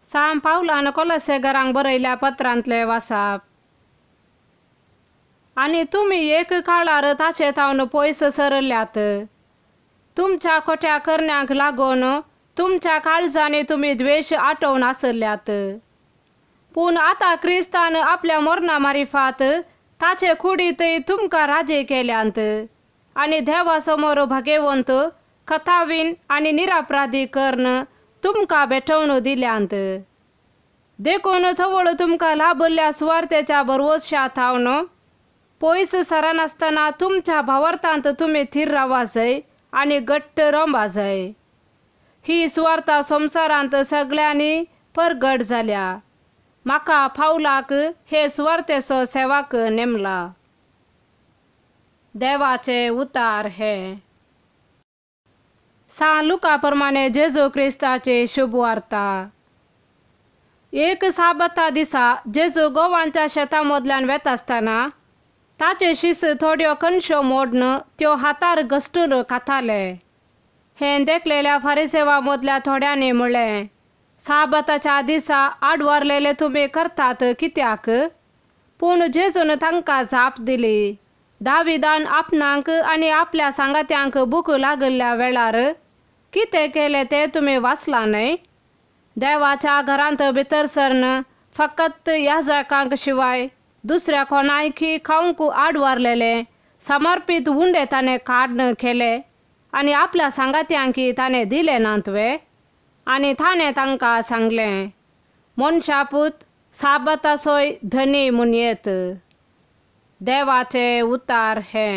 सांत पावलान कोलोसेकरांक बरयल्या पत्रांतले वाचप। आनी तुमी एक काळार ताचे तावन पयस सरल्यात। तुमच्या खोट्या करण्यांक लागून तुमच्या काळजांनी तुमी द्वेष आटोवन आसल्यात। पूण आतां क्रिस्तान आपल्या मरणा मारिफात ताचे कुडींत तुमकां राजे केल्यांत आनी देवा समोर भाग्यवंत, कथावीन आनी निरापराधी कर्ण तुमकां भेटोवन दिल्यांत। देखून थवळ तुमकां लाभल्या सुवार्थेच्या भरवश्या थावन पयस सरनासतना तुमच्या भावार्थांत तुमी थीर रावा जाय आनी घट्ट रंबा जाय। ही सुवार्ता संवसारांत सगळ्यांनी परगट जाल्या। म्हाका पावलाक हे सुवार्थेचो सेवक नेमला। देवाचे उतार हे। सांत लुका प्रमाणे जेजू क्रिस्ताची शुभ वार्ता। एक साबता दिसा जेजू गोवांच्या शेतांमदल्यान वेता आसतना ताचे शिस थोड्यो कणश्यो मोडून त्यो हातार घसटून खाताले। हें देखलेल्या फारिसेवा मदल्या थोड्यांनी म्हणलें, साबताच्या दिसा आडवारलेले तुमी करतात कित्याक? पूण जेजून तांकां जाप दिली, दाविदान आपणाक आनी आपल्या सांगात्यांक भूक लागल्या वेळार कितें केलें तें तुमी वाचलां न्हय? देवाच्या घरांत भितर सरन फकत याजकांक शिवाय दुसऱ्या कोणायकी खावंक आडवारलेले समर्पीत उंडे ताणें काडून केले आनी आपल्या सांगात्यांकी ताणें दिले नातवे। आनी ताणें तांकां सांगलें, मनशापूत साबताचोय धनी म्हूण येत। देवाचे उतार हे।